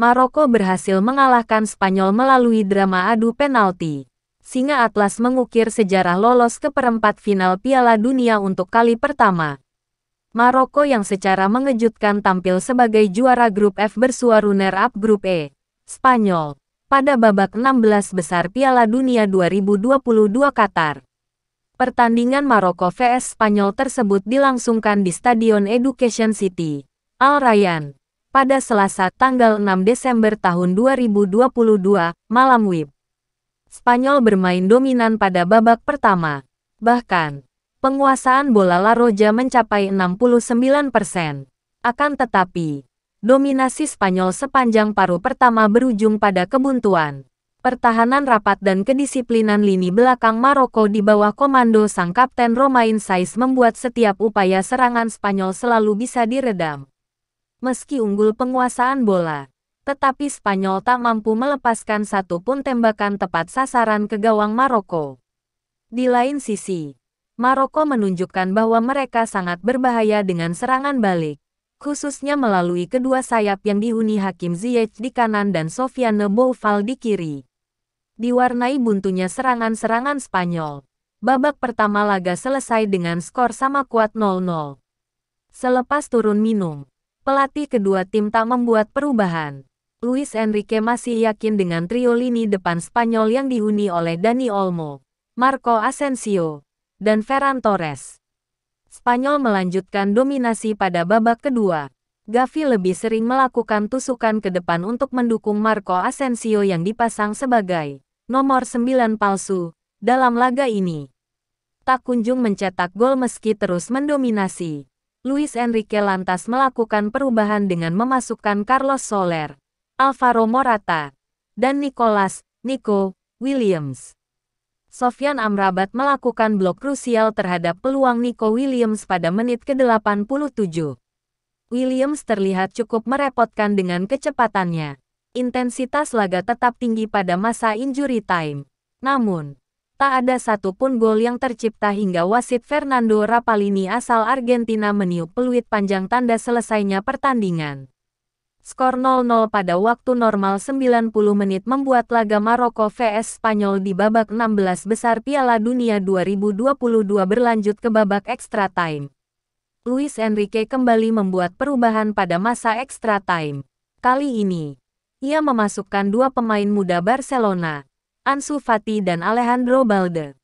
Maroko berhasil mengalahkan Spanyol melalui drama adu penalti. Singa Atlas mengukir sejarah lolos ke perempat final Piala Dunia untuk kali pertama. Maroko yang secara mengejutkan tampil sebagai juara grup F bersua runner-up grup E, Spanyol, pada babak 16 besar Piala Dunia 2022 Qatar. Pertandingan Maroko vs Spanyol tersebut dilangsungkan di Stadion Education City, Al Rayyan, pada Selasa tanggal 6 Desember tahun 2022, malam WIB. Spanyol bermain dominan pada babak pertama. Bahkan, penguasaan bola La Roja mencapai 69%. Akan tetapi, dominasi Spanyol sepanjang paruh pertama berujung pada kebuntuan. Pertahanan rapat dan kedisiplinan lini belakang Maroko di bawah komando sang kapten Romain Saiz membuat setiap upaya serangan Spanyol selalu bisa diredam. Meski unggul penguasaan bola, tetapi Spanyol tak mampu melepaskan satu pun tembakan tepat sasaran ke gawang Maroko. Di lain sisi, Maroko menunjukkan bahwa mereka sangat berbahaya dengan serangan balik, khususnya melalui kedua sayap yang dihuni Hakim Ziyech di kanan dan Sofiane Boufal di kiri. Diwarnai buntunya serangan-serangan Spanyol, babak pertama laga selesai dengan skor sama kuat 0-0. Selepas turun minum, pelatih kedua tim tak membuat perubahan. Luis Enrique masih yakin dengan trio lini depan Spanyol yang dihuni oleh Dani Olmo, Marco Asensio, dan Ferran Torres. Spanyol melanjutkan dominasi pada babak kedua. Gavi lebih sering melakukan tusukan ke depan untuk mendukung Marco Asensio yang dipasang sebagai nomor 9 palsu dalam laga ini. Tak kunjung mencetak gol meski terus mendominasi. Luis Enrique lantas melakukan perubahan dengan memasukkan Carlos Soler, Alvaro Morata, dan Nico Williams. Sofyan Amrabat melakukan blok krusial terhadap peluang Nico Williams pada menit ke-87. Williams terlihat cukup merepotkan dengan kecepatannya. Intensitas laga tetap tinggi pada masa injury time. Namun, tak ada satupun gol yang tercipta hingga wasit Fernando Rapalini asal Argentina meniup peluit panjang tanda selesainya pertandingan. Skor 0-0 pada waktu normal 90 menit membuat laga Maroko vs Spanyol di babak 16 besar Piala Dunia 2022 berlanjut ke babak extra time. Luis Enrique kembali membuat perubahan pada masa extra time. Kali ini, ia memasukkan dua pemain muda Barcelona, Ansu Fati dan Alejandro Balde.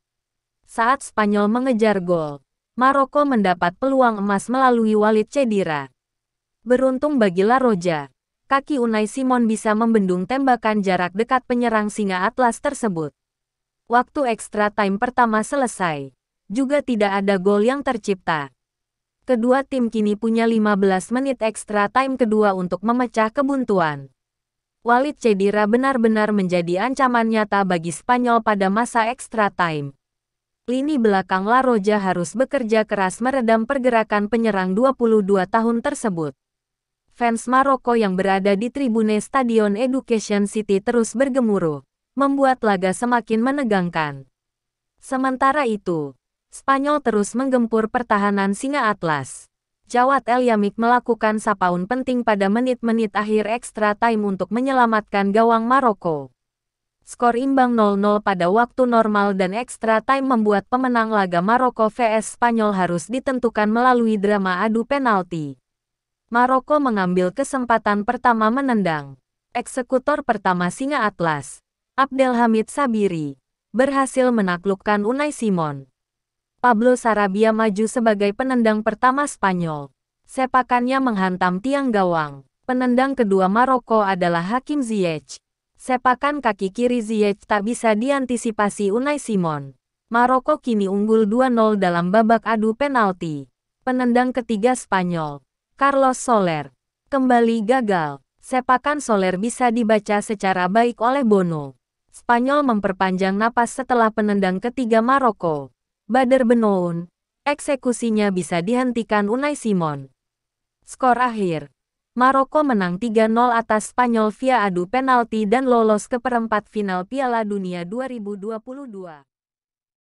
Saat Spanyol mengejar gol, Maroko mendapat peluang emas melalui Walid Chedira. Beruntung bagi La Roja, kaki Unai Simon bisa membendung tembakan jarak dekat penyerang Singa Atlas tersebut. Waktu extra time pertama selesai, juga tidak ada gol yang tercipta. Kedua tim kini punya 15 menit extra time kedua untuk memecah kebuntuan. Walid Chedira benar-benar menjadi ancaman nyata bagi Spanyol pada masa extra time. Lini belakang La Roja harus bekerja keras meredam pergerakan penyerang 22 tahun tersebut. Fans Maroko yang berada di tribune Stadion Education City terus bergemuruh, membuat laga semakin menegangkan. Sementara itu, Spanyol terus menggempur pertahanan Singa Atlas. Jawad El Yamik melakukan sapaun penting pada menit-menit akhir extra time untuk menyelamatkan gawang Maroko. Skor imbang 0-0 pada waktu normal dan extra time membuat pemenang laga Maroko vs Spanyol harus ditentukan melalui drama adu penalti. Maroko mengambil kesempatan pertama menendang. Eksekutor pertama Singa Atlas, Abdelhamid Sabiri, berhasil menaklukkan Unai Simon. Pablo Sarabia maju sebagai penendang pertama Spanyol. Sepakannya menghantam tiang gawang. Penendang kedua Maroko adalah Hakim Ziyech. Sepakan kaki kiri Ziyech tak bisa diantisipasi Unai Simon. Maroko kini unggul 2-0 dalam babak adu penalti. Penendang ketiga Spanyol, Carlos Soler, kembali gagal. Sepakan Soler bisa dibaca secara baik oleh Bono. Spanyol memperpanjang napas setelah penendang ketiga Maroko, Badr Benoun, eksekusinya bisa dihentikan Unai Simon. Skor akhir, Maroko menang 3-0 atas Spanyol via adu penalti dan lolos ke perempat final Piala Dunia 2022.